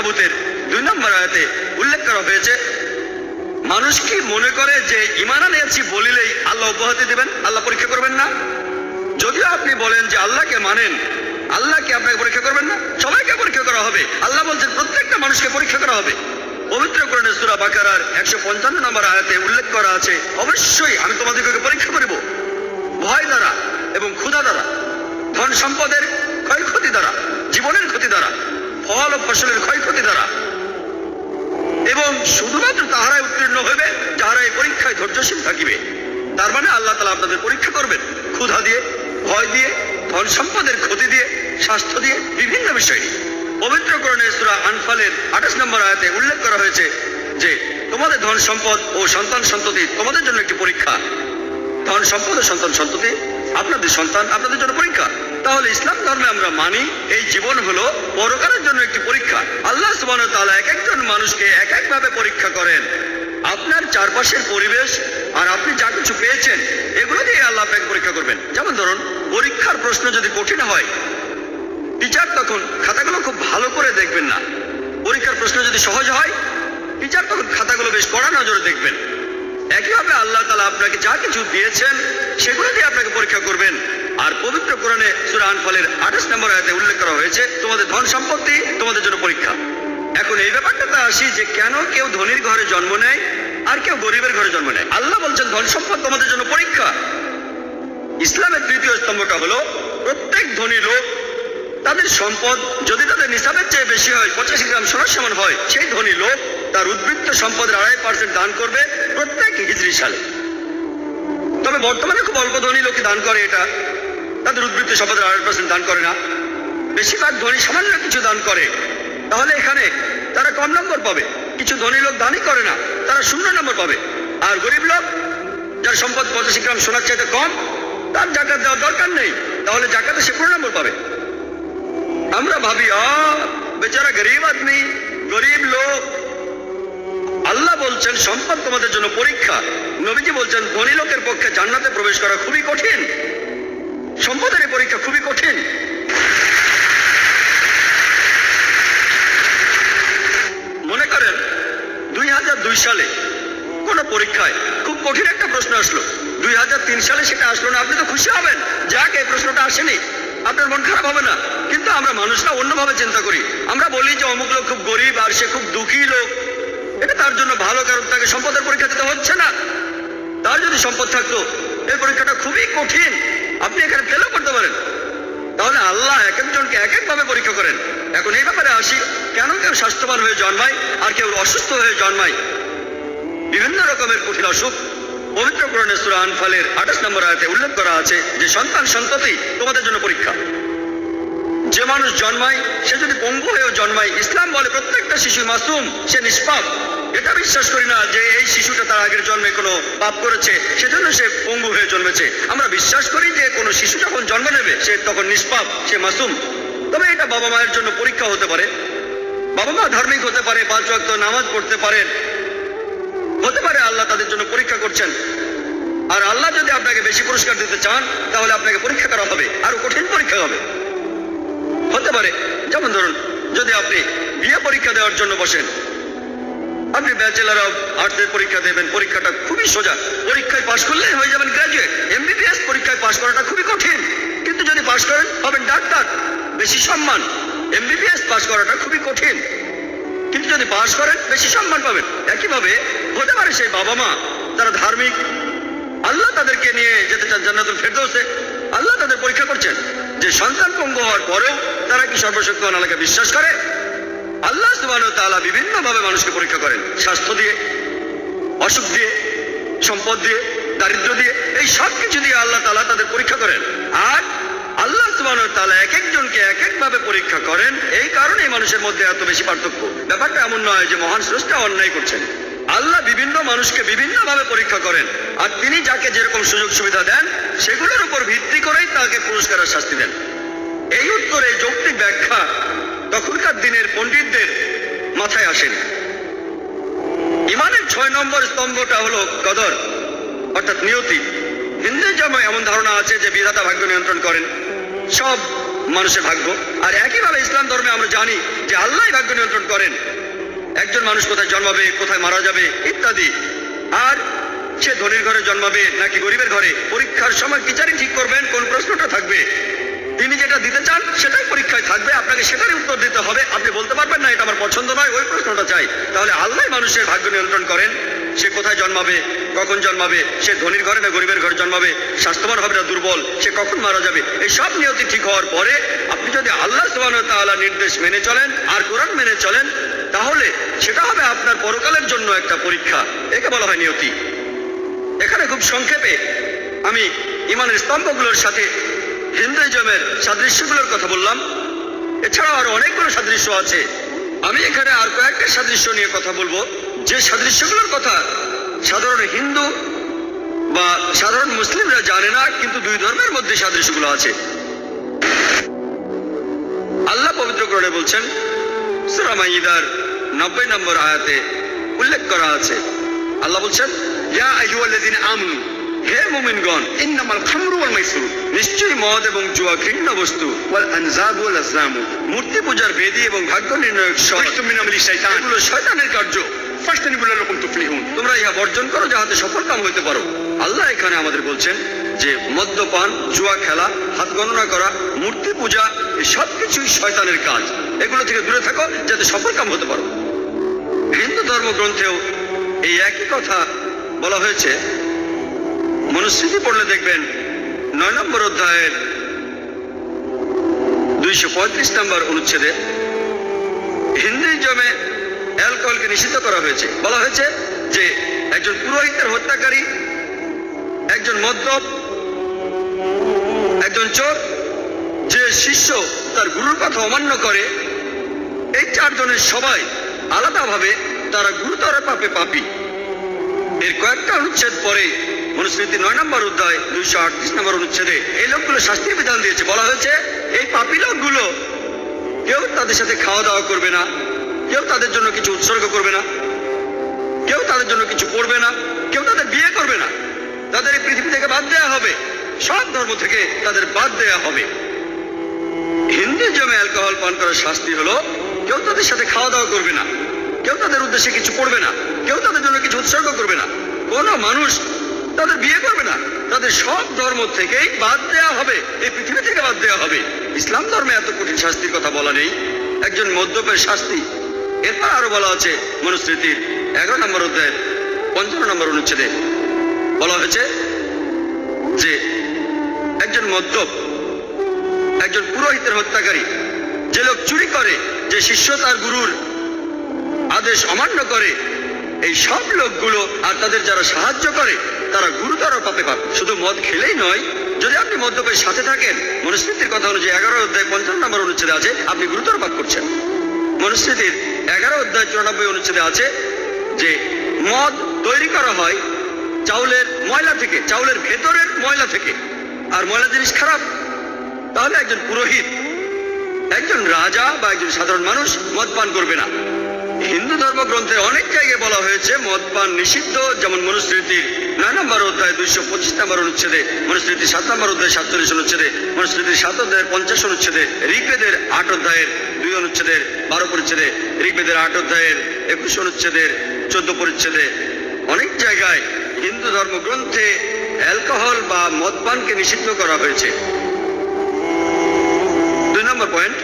আনকাবুতের 2 নম্বর আয়াতে উল্লেখ করা হয়েছে, মানুষ কি মনে করে যে ঈমান আনিয়াছি বলিলেই আল্লাহ অব্যাহতি দেবেন, আল্লাহ পরীক্ষা করবেন না? যদিও আপনি বলেন যে আল্লাহকে মানেন, আল্লাহ কি আপনাকে পরীক্ষা করবেন না? সবাইকে পরীক্ষা করা হবে। আল্লাহ বলছেন প্রত্যেকটা মানুষকে পরীক্ষা করা হবে। পবিত্র কোরআনে সূরা বাকারার 155 নম্বর আয়াতে উল্লেখ করা আছে, অবশ্যই আমি তোমাদেরকে পরীক্ষা করিব, ভয় দ্বারা এবং ক্ষুধা দ্বারা, ধন সম্পদের ক্ষয়ক্ষতি দ্বারা, জীবনের ক্ষতি দ্বারা, ফল ও ফসলের ক্ষয়ক্ষতি দ্বারা, এবং শুধুমাত্র তাহারাই উত্তীর্ণ হইবে যাহারা এই পরীক্ষায় ধৈর্যশীল থাকিবে। তার মানে আল্লাহ তাআলা আপনাদের পরীক্ষা করবেন ক্ষুধা দিয়ে, ভয় দিয়ে, ধন সম্পদের ক্ষতি দিয়ে, স্বাস্থ্য দিয়ে, বিভিন্ন বিষয়। পবিত্র কোরআনে সূরা আনফালের 28 নম্বর আয়াতে উল্লেখ করা হয়েছে যে তোমাদের ধন সম্পদ ও সন্তান সন্ততি তোমাদের জন্য একটি পরীক্ষা। ধন সম্পদ ও সন্তান সন্ততি আপনাদের সন্তান, আপনাদের জন্য পরীক্ষা। তাহলে ইসলাম ধর্মে আমরা মানি এই জীবন হলো পরকালের জন্য একটি পরীক্ষা। আল্লাহ সুবহানাহু ওয়া তাআলা এক একজন মানুষকে এক একভাবে পরীক্ষা করেন। আপনার চারপাশের পরিবেশ আর আপনি যা কিছু পেয়েছেন এগুলো দিয়ে আল্লাহ আপনাকে পরীক্ষা করবেন। যেমন ধরুন, পরীক্ষার প্রশ্ন যদি কঠিন হয়, টিচার তখন খাতাগুলো খুব ভালো করে দেখবেন না। পরীক্ষার প্রশ্ন যদি সহজ হয়, টিচার তখন খাতাগুলো বেশ কড়া নজরে দেখবেন। একইভাবে আল্লাহ তাআলা আপনাকে যা কিছু দিয়েছেন সেগুলো দিয়ে আপনাকে পরীক্ষা করবেন। আর পবিত্র কোরআনে সূরা আনফালের 28 নম্বর আয়াতে উল্লেখ করা হয়েছে তোমাদের ধন সম্পত্তি তোমাদের জন্য পরীক্ষা। এখন এই ব্যাপারটাতে আসি যে কেন কেউ ধনীর ঘরে জন্ম নেয় আর কেউ গরিবের ঘরে জন্ম নেয়। আল্লাহ বলছেন ধন সম্পদ তোমাদের জন্য পরীক্ষা। ইসলামের তৃতীয় স্তম্ভটা হলো প্রত্যেক ধনী লোক তাদের সম্পদ যদি তাদের নিসাবের চেয়ে বেশি হয়, 85 গ্রাম সোনার সমান হয়, সেই ধনী লোক তার উদ্বৃত্ত সম্পদের 2.5% দান করবে প্রত্যেক হিজরি সালে। তবে বর্তমানে খুব অল্প ধনী লোকই দান করে এটা, তাদের উদ্বৃত্ত সম্পদের 2.5% দান করে না। বেশিরভাগ ধনী সামান্য কিছু দান করে। তাহলে এখানে তারা কম নম্বর পাবে। কিছু ধনী লোক দানই করে না, তারা 0 নম্বর পাবে। আর গরিব লোক যার সম্পদ 85 গ্রাম সোনার চাইতে কম, তার জাকাত দেওয়ার দরকার নেই, তাহলে জাকাতে সে 0 নম্বর পাবে। আমরা ভাবি বেচারা গরিব আদমি, গরিব লোক। আল্লাহ বলছেন সম্পদ তোমাদের জন্য পরীক্ষা। নবীজি বলছেন ধনী লোকের পক্ষে জান্নাতে প্রবেশ করা খুবই কঠিন। সম্পদের এই পরীক্ষা খুবই কঠিন। মনে করেন 2002 সালে কোন পরীক্ষায় খুব কঠিন একটা প্রশ্ন আসলো, 2003 সালে সেটা আসলো না, আপনি তো খুশি হবেন, যাক এই প্রশ্নটা আসেনি, আপনার মন খারাপ হবে না। কিন্তু আমরা মানুষরা অন্যভাবে চিন্তা করি। আমরা বলি যে অমুক লোক খুব গরিব আর সে খুব দুঃখী লোক, এটা তার জন্য ভালো, কারণ তাকে সম্পদের পরীক্ষা দিতে হচ্ছে না। তার যদি সম্পদ থাকতো এই পরীক্ষাটা খুবই কঠিন, আপনি এখানে ফেলও করতে পারেন। তাহলে আল্লাহ এক একজনকে এক একভাবে পরীক্ষা করেন। এখন এই ব্যাপারে আসি, কেন কেউ স্বাস্থ্যবান হয়ে জন্মায় আর কেউ অসুস্থ হয়ে জন্মায়? বিভিন্ন রকমের কঠিন অসুখ পবিত্র কোরআনে সূরা আনফালের 28 নম্বর আয়াতে উল্লেখ করা আছে যে সন্তান সন্ততি তোমাদের জন্য পরীক্ষা। যে মানুষ জন্মায় সে যদি পঙ্গু হয়েও জন্মায়, ইসলাম বলে প্রত্যেকটা শিশু মাসুম, সে নিষ্পাপ। এটা বিশ্বাস করি না যে এই শিশুটা তার আগের জন্মে কোনো পাপ করেছে সেজন্য সে পঙ্গু হয়ে জন্মেছে। আমরা বিশ্বাস করি যে কোনো শিশু যখন জন্ম নেবে সে তখন নিষ্পাপ, সে মাসুম। তবে এটা বাবা মায়ের জন্য পরীক্ষা হতে পারে। বাবা মা ধার্মিক হতে পারে, 5 ওয়াক্ত নামাজ পড়তে পারেন, হতে পারে আল্লাহ তাদের জন্য পরীক্ষা করছেন। আর আল্লাহ যদি আপনাকে বেশি পুরস্কার দিতে চান তাহলে আপনাকে পরীক্ষা করা হবে, আরো কঠিন পরীক্ষা হবে। হতে পারে যেমন ধরুন, যদি আপনি বিয়ে পরীক্ষা দেওয়ার জন্য বসেন, আপনি ব্যাচেলার অফ আর্টসের পরীক্ষা দেবেন, পরীক্ষাটা খুবই সোজা, পরীক্ষায় পাশ করলেই হয়ে যাবেন গ্রাজুয়েট। MBBS পরীক্ষায় পাশ করাটা খুবই কঠিন, কিন্তু যদি পাশ করেন হবেন ডাক্তার, বেশি সম্মান। MBBS পাশ করাটা খুবই কঠিন, কিন্তু যদি পাশ করেন বেশি সম্মান পাবেন। একইভাবে হতে পারে সেই বাবা মা তারা ধার্মিক, আল্লাহ তাদেরকে নিয়ে যেতে চান জান্নাতুল ফেরদৌসে, আল্লাহ তাদের পরীক্ষা করছেন যে সন্তান পঙ্গু হওয়ার পরেও তারা কি সর্বশক্তিমান আল্লাহকে বিশ্বাস করে। আল্লাহ সুবহানাহু ওয়া তাআলা বিভিন্ন ভাবে মানুষকে পরীক্ষা করেন, স্বাস্থ্য দিয়ে, অসুখ দিয়ে, সম্পদ দিয়ে, দারিদ্র দিয়ে, এই সব কিছু দিয়ে আল্লাহ তাআলা তাদের পরীক্ষা করেন। আর আল্লাহ সুবহানাহু ওয়া তাআলা এক একজনকে এক একভাবে পরীক্ষা করেন। এই কারণেই মানুষের মধ্যে এত বেশি পার্থক্য। ব্যাপারটা এমন নয় যে মহান স্রষ্টা অন্যায় করছেন। আল্লাহ বিভিন্ন মানুষকে বিভিন্ন ভাবে পরীক্ষা করেন, আর তিনি যাকে যেরকম সুযোগ সুবিধা দেন সেগুলোর উপর ভিত্তি করেই তাকে পুরস্কার আর শাস্তি দেন। এই উত্তরে যৌক্তিক ব্যাখ্যা তখনকার দিনের পণ্ডিতদের মাথায় আসেনি। ইমানের 6 নম্বর স্তম্ভটা হলো কদর, অর্থাৎ নিয়তি। হিন্দু ধর্মে এমন ধারণা আছে যে বিধাতা ভাগ্য নিয়ন্ত্রণ করেন, সব মানুষের ভাগ্য। আর একইভাবে ইসলাম ধর্মে আমরা জানি যে আল্লাহ ভাগ্য নিয়ন্ত্রণ করেন, একজন মানুষ কোথায় জন্মাবে, কোথায় মারা যাবে ইত্যাদি। আর সে ধনীর ঘরে জন্মাবে নাকি গরিবের ঘরে, পরীক্ষার সময় টিচারই ঠিক করবেন কোন প্রশ্নটা থাকবে। তিনি যেটা দিতে চান সেটাই পরীক্ষায় থাকবে, আপনাকে সেটারই উত্তর দিতে হবে। আপনি বলতে পারবেন না এটা আমার পছন্দ নয়, ওই প্রশ্নটা চাই। তাহলে আল্লাহ মানুষের ভাগ্য নিয়ন্ত্রণ করেন, সে কোথায় জন্মাবে, কখন জন্মাবে, সে ধনীর ঘরে না গরিবের ঘরে জন্মাবে, স্বাস্থ্যবান হবে না দুর্বল, সে কখন মারা যাবে, এই সব নিয়তি ঠিক হওয়ার পরে আপনি যদি আল্লাহ সুবহানাহু ওয়া তাআলার নির্দেশ মেনে চলেন আর কোরআন মেনে চলেন, তাহলে সেটা হবে আপনার পরকালের জন্য একটা পরীক্ষা। একে বলা হয় নিয়তি। এখানে খুব সংক্ষেপে আমি ইমানের স্তম্ভগুলোর সাথে হিন্দুইজমের সাদৃশ্যগুলোর কথা বললাম। এছাড়াও আরো অনেকগুলো সাদৃশ্য আছে। আমি এখানে আর কয়েকটা সাদৃশ্য নিয়ে কথা বলবো, যে সাদৃশ্যগুলোর কথা সাধারণ হিন্দু বা সাধারণ মুসলিমরা জানে না, কিন্তু দুই ধর্মের মধ্যে সাদৃশ্যগুলো আছে। আল্লাহ পবিত্র কোরআনে বলছেন, সূরা মাইদার 90 নম্বর আয়াতে উল্লেখ করা আছে, আল্লাহ বলছেন, ইয়া আইয়ুহাল্লাযীনা আমানু, হে মুমিনগণ, ইন্নামাল খামরু ওয়াল মাইসির, নিশ্চয়ই মদ এবং জুয়া ঘৃণ্য বস্তু, ওয়াল আনজাব ওয়াল আজলাম, মূর্তি পূজার বেদী এবং ভাগ্য নির্ণয়ক শয়তান, এগুলো শয়তানের কার্য, ফাজতানিবু লাআল্লাকুম তুফলিহুন, তোমরা ইহা বর্জন করো যাহাতে সফলকাম হইতে পারো। আল্লাহ এখানে আমাদের বলছেন যে মদ্যপান, জুয়া খেলা, হাত গণনা করা, মূর্তি পূজা, এই সব কিছুই শয়তানের কাজ। এগুলো থেকে দূরে থাকো যাতে সফলকাম হতে পারো। হিন্দু ধর্মগ্রন্থেও এই একই কথা বলা হয়েছে। মনুস্মৃতি পড়লে দেখবেন 9 নম্বর অধ্যায়ের 235 নম্বর অনুচ্ছেদে হিন্দুইজমে অ্যালকোহলকে নিষিদ্ধ করা হয়েছে। বলা হয়েছে যে একজন পুরোহিতের হত্যাকারী, একজন মদ্যপ, একজন চোর, যে শিষ্য তার গুরুর কথা অমান্য করে, এই চারজনের সবাই আলাদাভাবে তারা গুরুতর পাপে পাপী। এর কয়েকটা অনুচ্ছেদ পরে মনুস্মৃতি 9 নম্বর অধ্যায় 238 নম্বর অনুচ্ছেদে এই লোকগুলো শাস্তির বিধান দিয়েছে। বলা হয়েছে এই পাপী লোকগুলো কেউ তাদের সাথে খাওয়া দাওয়া করবে না, কেউ তাদের জন্য কিছু উৎসর্গ করবে না, কেউ তাদের জন্য কিছু করবে না, কেউ তাদের বিয়ে করবে না, তাদের এই পৃথিবী থেকে বাদ দেওয়া হবে, সব ধর্ম থেকে তাদের বাদ দেওয়া হবে। হিন্দুইজমে অ্যালকোহল পান করার শাস্তি হলো কেউ তাদের সাথে খাওয়া দাওয়া করবে না, কেউ তাদের উদ্দেশ্যে কিছু করবে না, কেউ তাদের জন্য কিছু উৎসর্গ করবে না, কোন মানুষ তাদের বিয়ে করবে না, তাদের সব ধর্ম থেকেই বাদ দেওয়া হবে, এই পৃথিবী থেকে বাদ দেওয়া হবে। ইসলাম ধর্মে এত কঠিন শাস্তির কথা বলা নেই, একজন মদ্যপের শাস্তি। এরপর আরো বলা আছে মনুস্মৃতির 11 নম্বর অধ্যায়ের 55 নম্বর অনুচ্ছেদে বলা হয়েছে যে একজন মদ্যপ, একজন পুরোহিতের হত্যাকারী, যে লোক চুরি করে, যে শিষ্য তার গুরুর আদেশ অমান্য করে, এই সব লোকগুলো আর তাদের যারা সাহায্য করে তারা গুরুতর পাপে পাপী। শুধু মদ খেলেই নয়, যদি আপনি মদ্যপের সাথে থাকেন, মনুস্মৃতির কথা অনুযায়ী 11 অধ্যায় 55 নম্বর অনুচ্ছেদে আছে আপনি গুরুতর পাপ করছেন। মনুস্মৃতির 11 অধ্যায় 94 অনুচ্ছেদে আছে যে মদ তৈরি করা হয় চাউলের ময়লা থেকে, চাউলের ভেতরের ময়লা থেকে, আর ময়লা জিনিস খারাপ। তাহলে একজন পুরোহিত, একজন রাজা বা একজন সাধারণ মানুষ মদ পান করবে না। হিন্দু ধর্মগ্রন্থে অনেক জায়গায় বলা হয়েছে মদ পান নিষিদ্ধ, যেমন মনুস্মৃতির 9 নম্বর অধ্যায় 225 নম্বর অনুচ্ছেদে, মনুস্মৃতির 7 নম্বর অধ্যায় 47 অনুচ্ছেদে, মনুস্মৃতির 7 অধ্যায়ের 50 অনুচ্ছেদে, ঋগ্বেদের 8 অধ্যায়ের 2 অনুচ্ছেদের 12 পরিচ্ছেদে, ঋগ্বেদের 8 অধ্যায়ের 21 অনুচ্ছেদের 14 পরিচ্ছেদে, অনেক জায়গায় হিন্দু ধর্মগ্রন্থে অ্যালকোহল বা মদ পানকে নিষিদ্ধ করা হয়েছে। 2 নম্বর পয়েন্ট,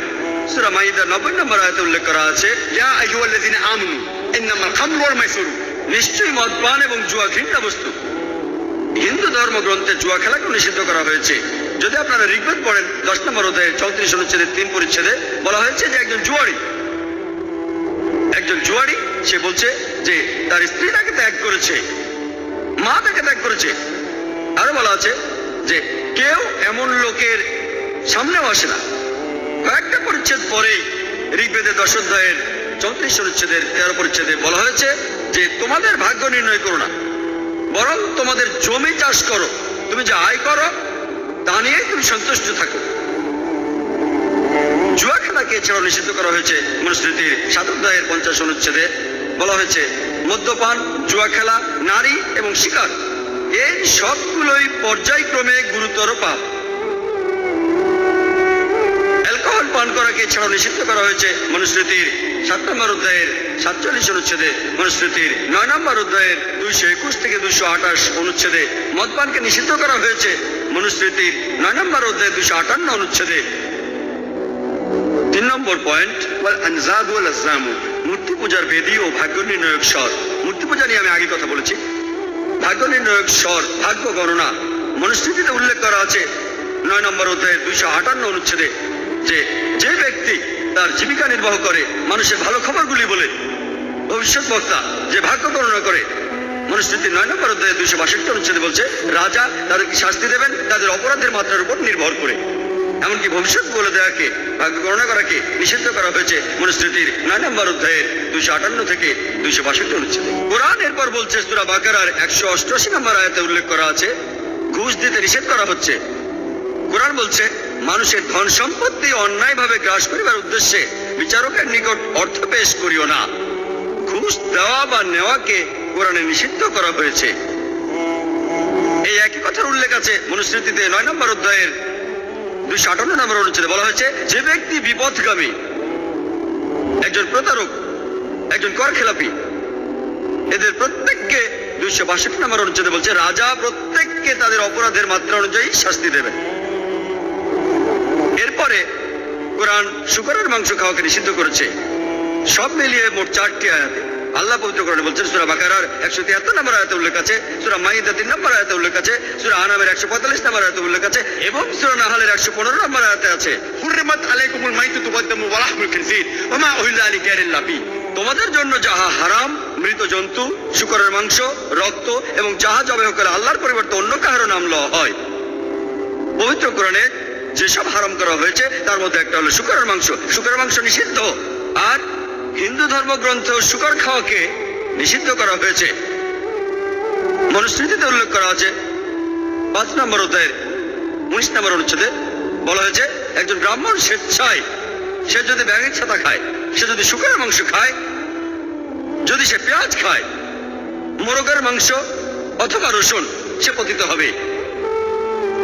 সূরা মাইদা 90 নম্বর আয়াতে উল্লেখ করা আছে, ইয়া আইয়ুহাল্লাযীনা আমানু ইন্নামাল খামরু ওয়াল মাইসির, নিশ্চয়ই মদ পান এবং জুয়া ঘৃণ্য বস্তু। হিন্দু ধর্মগ্রন্থে জুয়া খেলাকে নিষিদ্ধ করা হয়েছে। যদি আপনারা ঋগ্বেদ পড়েন 10 নম্বর অধ্যায়ে 34 অনুচ্ছেদের 3 পরিচ্ছেদে বলা হয়েছে যে একজন জুয়ারি, সে বলছে যে তার স্ত্রী তাকে ত্যাগ করেছে, মা তাকে ত্যাগ করেছে। আরো বলা আছে যে কেউ এমন লোকের সামনেও আসে না। কয়েকটা পরিচ্ছেদ পরেই ঋগ্বেদের 10 অধ্যায়ের 34 অনুচ্ছেদের 13 পরিচ্ছেদে বলা হয়েছে যে তোমাদের ভাগ্য নির্ণয় করো না, বরং তোমাদের জমি চাষ করো, তুমি যা আয় করো তা নিয়ে তুমি সন্তুষ্ট থাকো। জুয়া খেলাকে এছাড়াও নিষিদ্ধ করা হয়েছে। মনুস্মৃতির 7 অধ্যায়ের 50 অনুচ্ছেদে বলা হয়েছে মদ্যপান, জুয়া খেলা, নারী এবং শিকার, এই সবগুলোই পর্যায়ক্রমে গুরুতর পাপ। পান করাকে এছাড়াও নিষিদ্ধ করা হয়েছে মনুস্মৃতির 7 নম্বর অধ্যায়ের 47 অনুচ্ছেদে, মনুস্মৃতির 9 নম্বর অধ্যায়ের 221 থেকে 228 অনুচ্ছেদে। মদপানকে নিষিদ্ধ করা হয়েছে মনুস্মৃতির 9 নম্বর অধ্যায়ের 258 অনুচ্ছেদে। 3 নম্বর পয়েন্ট, ওয়াল আনজাদ ওয়াল আজলাম, মূর্তি পূজার বেদী ও ভাগ্য নির্ণয়ক স্বর। মূর্তি পূজা নিয়ে আমি আগে কথা বলেছি। ভাগ্য নির্ণয়ক স্বর, ভাগ্য গণনা, মনুস্মৃতিতে উল্লেখ করা আছে 9 নম্বর অধ্যায়ের 258 অনুচ্ছেদে যে যে ব্যক্তি তার জীবিকা নির্বাহ করে মানুষের ভালো খবরগুলি বলে, ভবিষ্যৎ বক্তা যে ভাগ্য গণনা করে, মনুস্মৃতির 9 নম্বর অধ্যায়ের 262 অনুচ্ছেদে বলছে রাজা তাদেরকে শাস্তি দেবেন তাদের অপরাধের মাত্রার উপর নির্ভর করে। এমনকি ভবিষ্যৎ বলে দেওয়াকে, ভাগ্য গণনা করাকে নিষিদ্ধ করা হয়েছে মনুস্মৃতির 9 নম্বর অধ্যায়ের 258 থেকে 262 অনুচ্ছেদে। কোরআন এরপর বলছে সূরা বাকারার 188 নম্বর আয়াতে উল্লেখ করা আছে ঘুষ দিতে নিষেধ করা হচ্ছে। কোরআন বলছে মানুষের ধন সম্পত্তি অন্যায়ভাবে গ্রাস করিবার উদ্দেশ্যে বিচারকের নিকট অর্থ পেশ করিও না। ঘুষ দেওয়া বা নেওয়াকে কোরআনে নিষিদ্ধ করা হয়েছে। এই একই কথার উল্লেখ আছে মনুস্মৃতিতে 9 নম্বর অধ্যায়ের 258 নম্বর অনুচ্ছেদে। বলা হয়েছে যে ব্যক্তি বিপথগামী, একজন প্রতারক, একজন কর খেলাপি, এদের প্রত্যেককে 262 নম্বর অনুচ্ছেদে বলছে রাজা প্রত্যেককে তাদের অপরাধের মাত্রা অনুযায়ী শাস্তি দেবেন। এরপরে কোরআন শূকরের মাংস খাওয়াকে নিষিদ্ধ করেছে। সব মিলিয়ে মোট 4টি আয়াতে আল্লাহ পবিত্র কোরআনে বলছেন। সূরা বাকারার 173 নম্বর আয়াতে উল্লেখ আছে, সূরা মাইদা 3 নম্বর আয়াতে উল্লেখ আছে, সূরা আনামের 145 নম্বর আয়াতে উল্লেখ আছে এবং সূরা নাহলের 115 নম্বর আয়াতে আছে হুররিমাত আলাইকুমুল মাইতাতু ওয়াদ-দামু ওয়া লাহমুল খিনজির ওয়া মা উহিল্লা লিগাইরিল্লাহ বিহি। তোমাদের জন্য যাহা হারাম, মৃত জন্তু, শূকরের মাংস, রক্ত এবং যাহা জবাই করে আল্লাহর পরিবর্তে অন্য কারো নাম লওয়া হয়। পবিত্র কোরআনে যেসব হারাম করা হয়েছে তার মধ্যে একটা হলো শূকরের মাংস। শূকরের মাংস নিষিদ্ধ। আর হিন্দু ধর্মগ্রন্থ শূকর খাওয়াকে নিষিদ্ধ করা হয়েছে। মনুস্মৃতিতে উল্লেখ করা আছে 5 নম্বর অধ্যায়ের 19 নম্বর অনুচ্ছেদে বলা হয়েছে একজন ব্রাহ্মণ স্বেচ্ছায় সে যদি ব্যাঙের ছাতা খায়, সে যদি শূকরের মাংস খায়, যদি সে পেঁয়াজ খায়, মোরগের মাংস অথবা রসুন, সে পতিত হবে।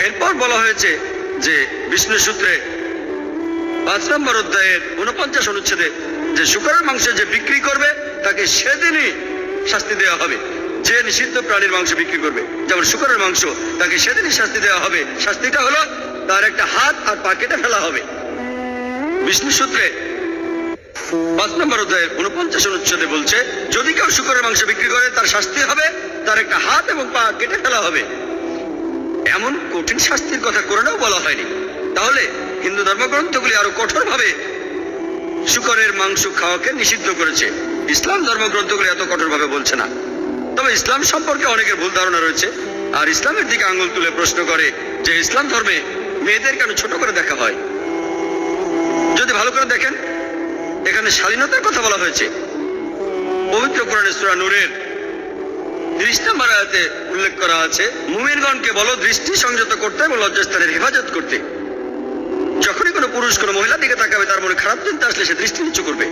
এরপর বলা হয়েছে যে বিষ্ণু সূত্রে 5 নম্বর অধ্যায়ের 49 অনুচ্ছেদে যে শূকরের মাংস যে বিক্রি করবে তাকে সেদিনই শাস্তি দেওয়া হবে। যে নিষিদ্ধ প্রাণীর মাংস বিক্রি করবে, যেমন শূকরের মাংস, তাকে সেদিনই শাস্তি দেওয়া হবে। শাস্তিটা হলো তার একটা হাত আর পা কেটে ফেলা হবে। বিষ্ণু সূত্রে 5 নম্বর অধ্যায়ের 49 অনুচ্ছেদে বলছে যদি কেউ শূকরের মাংস বিক্রি করে তার শাস্তি হবে তার একটা হাত এবং পা কেটে ফেলা হবে। এমন কঠিন শাস্তির কথা কোরআনেও বলা হয়নি। তাহলে হিন্দু ধর্মগ্রন্থগুলি আরো কঠোরভাবে শূকরের মাংস খাওয়াকে নিষিদ্ধ করেছে। ইসলাম ধর্মগ্রন্থগুলি এত কঠোরভাবে বলছে না। তবে ইসলাম সম্পর্কে অনেকের ভুল ধারণা রয়েছে আর ইসলামের দিকে আঙুল তুলে প্রশ্ন করে যে ইসলাম ধর্মে মেয়েদের কেন ছোট করে দেখা হয়। যদি ভালো করে দেখেন এখানে শালীনতার কথা বলা হয়েছে। পবিত্র কোরআনে সূরা নূরের 30 নম্বর আয়াতে উল্লেখ করা আছে মুমিনগণকে বলো দৃষ্টি সংযত করতে এবং লজ্জাস্থানের হেফাজত করতে। যখনই কোনো পুরুষ কোনো মহিলার দিকে তাকাবে তার মনে খারাপ চিন্তা আসলে সে দৃষ্টি নিচু করবে।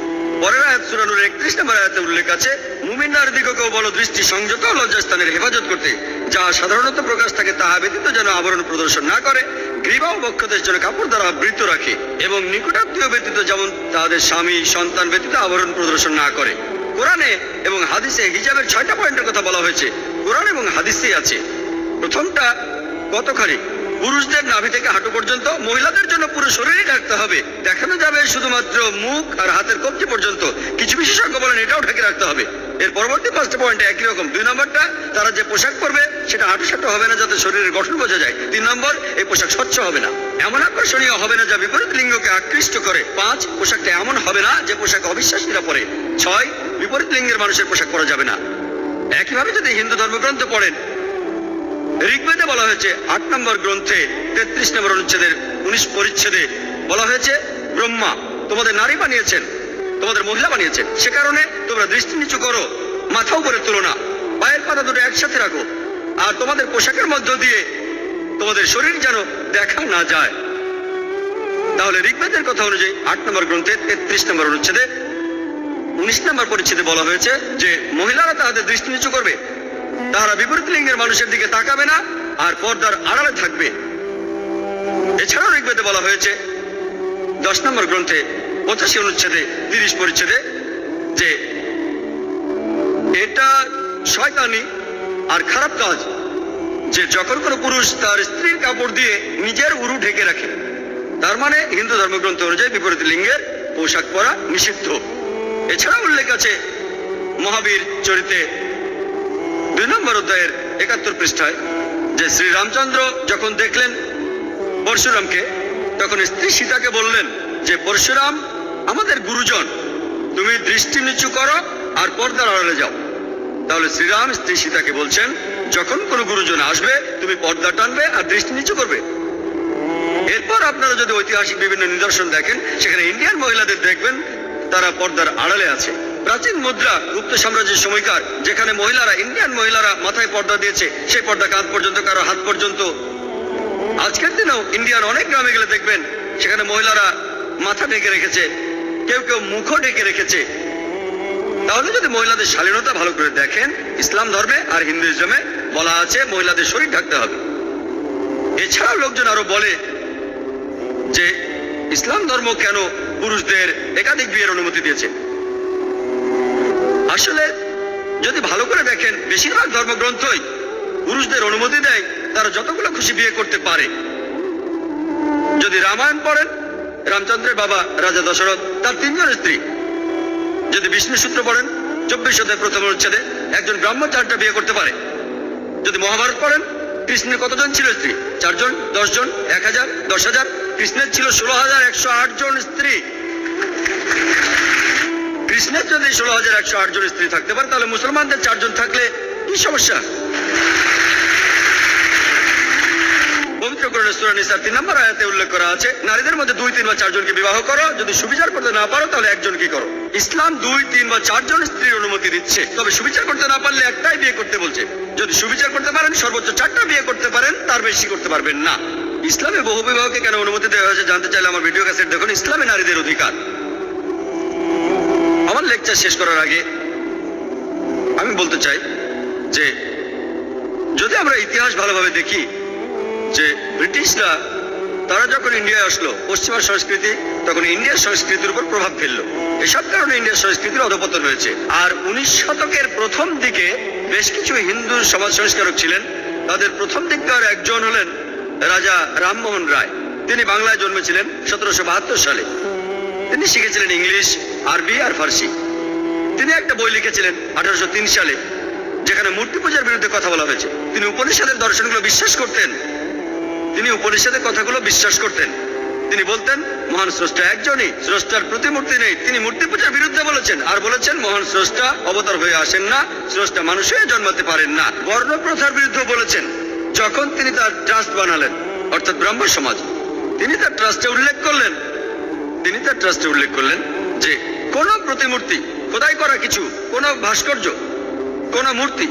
পরের আয়াত সূরা নূরের 31 নম্বর আয়াতে উল্লেখ আছে মুমিনদের দিকেও বলো দৃষ্টি সংযত ও লজ্জাস্থানের হেফাজত করতে। যা সাধারণত প্রকাশ থাকে তাহা ব্যতীত যেন আবরণ প্রদর্শন না করে, গ্রীবা ও বক্ষদেশ যেন কাপড় দ্বারা আবৃত রাখে এবং নিকটাত্মীয় ব্যতীত যেমন তাদের স্বামী সন্তান ব্যতীত আবরণ প্রদর্শন না করে। কোরআনে এবং হাদিসে হিজাবের 6টা পয়েন্টের কথা বলা হয়েছে। কোরআন এবং হাদিসেই আছে। প্রথমটা কতখানি পুরুষদের নাভি থেকে হাঁটু পর্যন্ত, মহিলাদের জন্য পুরো শরীরই ঢাকতে হবে। দেখানো যাবে শুধুমাত্র মুখ আর হাতের কবজি পর্যন্ত। কিছু বিশেষজ্ঞ বলেন এটাও ঢেকে রাখতে হবে। এর পরবর্তী 5টা পয়েন্টে একই রকম। 2 নম্বরটা তারা যে পোশাক পরবে সেটা হাঁটু হবে না যাতে শরীরের গঠন বোঝা যায়। 3 নম্বর এই পোশাক স্বচ্ছ হবে না, এমন আকর্ষণীয় হবে না যা বিপরীত লিঙ্গকে আকৃষ্ট করে। 5 পোশাকটা এমন হবে না যে পোশাক অবিশ্বাসীরা পরে। 6 বিপরীত লিঙ্গের মানুষের পোশাক পরা যাবে না। একইভাবে যদি হিন্দু ধর্মগ্রন্থ পড়েন ঋগ্বেদে বলা হয়েছে 8 নম্বর গ্রন্থে 33 নম্বর অনুচ্ছেদের 19 পরিচ্ছেদে বলা হয়েছে ব্রহ্মা তোমাদের নারী বানিয়েছেন, তোমাদের মহিলা বানিয়েছেন, সে কারণে তোমরা দৃষ্টি নিচু করো, মাথা উপরে তুলো না, পায়ের পাতা দুটো একসাথে রাখো, আর তোমাদের পোশাকের মধ্য দিয়ে তোমাদের শরীর যেন দেখা না যায়। তাহলে ঋগ্বেদের কথা অনুযায়ী 8 নম্বর গ্রন্থে 33 নম্বর অনুচ্ছেদে 19 নম্বর পরিচ্ছেদে বলা হয়েছে যে মহিলারা তাদের দৃষ্টি নিচু করবে, তারা বিপরীত লিঙ্গের মানুষের দিকে তাকাবে না আর পর্দার আড়ালে থাকবে। এছাড়াও ঋগ্বেদে বলা হয়েছে 10 নম্বর গ্রন্থে 85 অনুচ্ছেদে 30 পরিচ্ছেদে যে এটা শয়তানি আর খারাপ কাজ যে যখন কোনো পুরুষ তার স্ত্রীর কাপড় দিয়ে নিজের উরু ঢেকে রাখে, তার মানে হিন্দু ধর্মগ্রন্থ অনুযায়ী বিপরীত লিঙ্গের পোশাক পরা নিষিদ্ধ। এছাড়া উল্লেখ আছে মহাবীর চরিতে 2 নম্বর অধ্যায়ের 71 পৃষ্ঠায় যে শ্রী রামচন্দ্র যখন দেখলেন পরশুরামকে, তখন স্ত্রী সীতাকে বললেন যে পরশুরাম আমাদের গুরুজন, তুমি দৃষ্টি নিচু করো আর পর্দার আড়ালে যাও। তাহলে শ্রীরাম স্ত্রী সীতাকে বলছেন যখন কোনো গুরুজন আসবে তুমি পর্দা টানবে আর দৃষ্টি নিচু করবে। এরপর আপনারা যদি ঐতিহাসিক বিভিন্ন নিদর্শন দেখেন, সেখানে ইন্ডিয়ান মহিলাদের দেখবেন তারা পর্দার আড়ালে আছে। প্রাচীন মুদ্রা গুপ্ত সাম্রাজ্যের সময়কার, যেখানে মহিলারা, ইন্ডিয়ান মহিলারা মাথায় পর্দা দিয়েছে, সেই পর্দা কাঁধ পর্যন্ত, কারো হাত পর্যন্ত। আজকের দিনেও ইন্ডিয়ার অনেক গ্রামে গেলে দেখবেন সেখানে মহিলারা মাথা ঢেকে রেখেছে, কেউ কেউ মুখও ঢেকে রেখেছে। তাহলে যদি মহিলাদের শালীনতা ভালো করে দেখেন, ইসলাম ধর্মে আর হিন্দুইজমে বলা আছে মহিলাদের শরীর ঢাকতে হবে। এছাড়াও লোকজন আরো বলে যে ইসলাম ধর্ম কেন পুরুষদের একাধিক বিয়ের অনুমতি দিয়েছে। আসলে যদি ভালো করে দেখেন, বেশিরভাগ ধর্মগ্রন্থই পুরুষদের অনুমতি দেয় তারা যতগুলো খুশি বিয়ে করতে পারে। যদি রামায়ণ পড়েন, রামচন্দ্রের বাবা রাজা দশরথ, তার 3 জন স্ত্রী। যদি বিষ্ণু সূত্র পড়েন 24 অধ্যায় 1ম অনুচ্ছেদে একজন ব্রাহ্মণ 4টা বিয়ে করতে পারে। যদি মহাভারত পড়েন, কৃষ্ণের কতজন ছিল স্ত্রী? 4 জন, 10 জন, 1000, 10,000। কৃষ্ণের ছিল 16,108 জন স্ত্রী। কৃষ্ণের যদি 16,108 জন স্ত্রী থাকতে পারে, তাহলে মুসলমানদের 4 জন থাকলে কি সমস্যা? পবিত্র কোরআনের সূরা নিসার 3 নম্বর আয়াতে উল্লেখ করা আছে নারীদের মধ্যে 2, 3 বা 4 জনকে বিবাহ করো। যদি সুবিচার করতে না পারো তাহলে একজনকে করো। ইসলাম 2, 3 বা 4 জন স্ত্রীর অনুমতি দিচ্ছে, তবে সুবিচার করতে না পারলে একটাই বিয়ে করতে বলছে। যদি সুবিচার করতে পারেন সর্বোচ্চ 4টা বিয়ে করতে পারেন, তার বেশি করতে পারবেন না। ইসলামে বহু বিবাহকে কেন অনুমতি দেওয়া হয়েছে জানতে চাইলে আমার ভিডিও ক্যাসেট দেখুন, ইসলামে নারীদের অধিকার। আমার লেকচার শেষ করার আগে আমি বলতে চাই যে যদি আমরা ইতিহাস ভালোভাবে দেখি, যে ব্রিটিশরা তারা যখন ইন্ডিয়ায় আসলো, পশ্চিমা সংস্কৃতি তখন ইন্ডিয়ার সংস্কৃতির উপর প্রভাব ফেললো। এসব কারণে ইন্ডিয়ার সংস্কৃতির অধপতন হয়েছে। আর 19 শতকের প্রথম দিকে বেশ কিছু হিন্দু সমাজ সংস্কারক ছিলেন। তাদের প্রথম দিককার একজন হলেন রাজা রামমোহন রায়। তিনি বাংলায় জন্মেছিলেন 1772 সালে। তিনি শিখেছিলেন ইংলিশ, আরবি আর ফার্সি। তিনি একটা বই লিখেছিলেন 1803 সালে, যেখানে মূর্তি পূজার বিরুদ্ধে কথা বলা হয়েছে। তিনি উপনিষদের দর্শনগুলো বিশ্বাস করতেন। তিনি উপনিষদের কথাগুলো বিশ্বাস করতেন। তিনি বলতেন মহান স্রষ্টা একজনই, স্রষ্টার প্রতিমূর্তি নেই। তিনি মূর্তি পূজার বিরুদ্ধে বলেছেন, আর বলেছেন মহান স্রষ্টা অবতার হয়ে আসেন না, স্রষ্টা মানুষ হয়ে জন্মাতে পারেন না। বর্ণ প্রথার বিরুদ্ধে বলেছেন। যখন তিনি তার ট্রাস্ট বানালেন, অর্থাৎ ব্রাহ্ম সমাজ, তিনি তার ট্রাস্টে উল্লেখ করলেন যে কোন প্রতিমূর্তি, খোদাই করা কিছু, কোন ভাস্কর্য, কোন মূর্তি,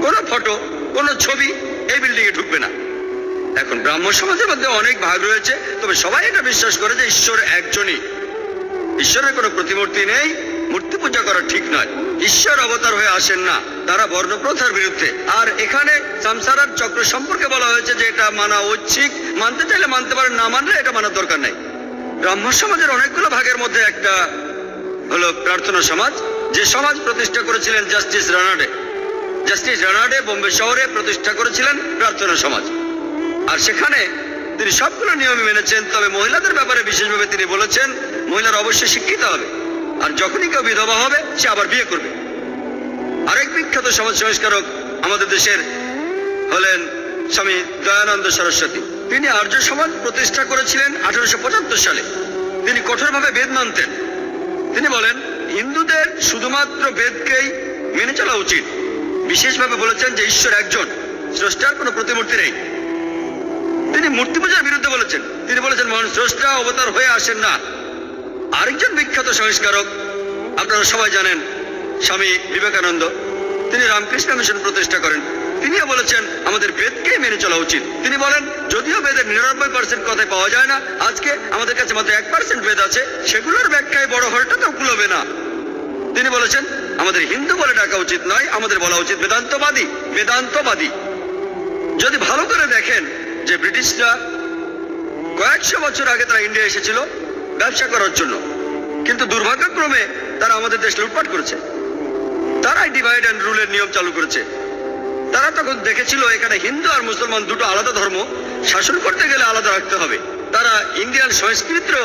কোন ফটো, কোন ছবি এই বিল্ডিং এ ঢুকবে না। এখন ব্রাহ্ম সমাজের মধ্যে অনেক ভাগ রয়েছে, তবে সবাই এটা বিশ্বাস করে যে ঈশ্বর একজনই। ঈশ্বরের কোনো প্রতিমূর্তি নেই, মূর্তি পূজা করা ঠিক নয়। ঈশ্বর অবতার হয়ে আসেন না, তারা বর্ণপ্রথার বিরুদ্ধে। আর এখানে সংসারের চক্র সম্পর্কে বলা হয়েছে যে এটা মানা ঐচ্ছিক, মানতে চাইলে মানতে পারেন, না মানলে এটা মানার দরকার নাই। ব্রাহ্ম সমাজের অনেকগুলো ভাগের মধ্যে একটা হলো প্রার্থনা সমাজ, যে সমাজ প্রতিষ্ঠা করেছিলেন জাস্টিস রানাডে। জাস্টিস রানাডে বোম্বে শহরে প্রতিষ্ঠা করেছিলেন প্রার্থনা সমাজ। আর সেখানে তিনি সবগুলো নিয়ম মেনেছেন, তবে মহিলাদের ব্যাপারে বিশেষভাবে তিনি বলেছেন মহিলারা অবশ্যই শিক্ষিত হবে, আর যখনই কেউ বিধবা হবে সে আবার বিয়ে করবে। আরেক বিখ্যাত সমাজ সংস্কারক আমাদের দেশের হলেন স্বামী দয়ানন্দ সরস্বতী। তিনি আর্য সমাজ প্রতিষ্ঠা করেছিলেন 1875 সালে। তিনি কঠোরভাবে বেদ মানতেন। তিনি বলেন হিন্দুদের শুধুমাত্র বেদকেই মেনে চলা উচিত। বিশেষভাবে বলেছেন যে ঈশ্বর একজন, স্রষ্টার কোনো প্রতিমূর্তি নেই। তিনি মূর্তি পূজার বিরুদ্ধে বলেছেন। তিনি বলেছেন মহান স্রষ্টা অবতার হয়ে আসেন না। আরেকজন বিখ্যাত সংস্কারক আপনারা সবাই জানেন স্বামী বিবেকানন্দ। তিনি রামকৃষ্ণ মিশন প্রতিষ্ঠা করেন। তিনিও বলেছেন আমাদের বেদকেই মেনে চলা উচিত। তিনি বলেন যদিও বেদের 99% কথাই পাওয়া যায় না, আজকে আমাদের কাছে মাত্র 1% বেদ আছে, সেগুলোর ব্যাখ্যায় বড় হলটা তো কুলোবে না। তিনি বলেছেন আমাদের হিন্দু বলে ডাকা উচিত নয়, আমাদের বলা উচিত বেদান্তবাদী। বেদান্তবাদী যদি ভালো করে দেখেন যে ব্রিটিশরা কয়েকশো বছর আগে তারা ইন্ডিয়া এসেছিল ব্যবসা করার জন্য, কিন্তু দুর্ভাগ্যক্রমে তারা আমাদের দেশ লুটপাট করেছে। তারাই ডিভাইড অ্যান্ড রুলের নিয়ম চালু করেছে। তারা তখন দেখেছিল এখানে হিন্দু আর মুসলমান দুটো আলাদা ধর্ম, শাসন করতে গেলে আলাদা রাখতে হবে। তারা ইন্ডিয়ান সংস্কৃতির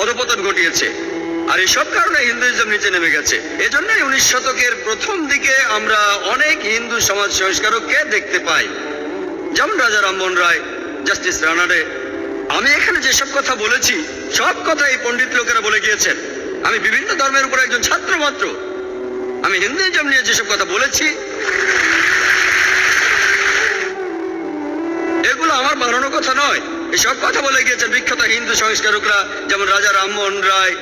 অধপতন ঘটিয়েছে, আর এইসব কারণে হিন্দুইজম নিচে নেমে গেছে। এজন্যই 19 শতকের প্রথম দিকে আমরা অনেক হিন্দু সমাজ সংস্কারককে দেখতে পাই, যেমন রাজা রামমোহন রায়, জাস্টিস রানাডে। আমি এখানে যেসব কথা বলেছি সব কথা এই পণ্ডিত লোকেরা বলে গিয়েছেন। আমি বিভিন্ন ধর্মের উপর একজন ছাত্র মাত্র। আমি হিন্দুইজম নিয়ে যেসব কথা বলেছি এগুলো আমার বানানো কথা নয়, এসব কথা বলে গিয়েছেন বিখ্যাত হিন্দু সংস্কারকরা, যেমন রাজা রামমোহন রায়,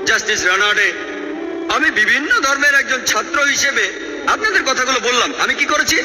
জাস্টিস রানাডে। আমি বিভিন্ন ধর্মের একজন ছাত্র হিসেবে আপনাদের কথাগুলো বললাম। আমি কি করেছি?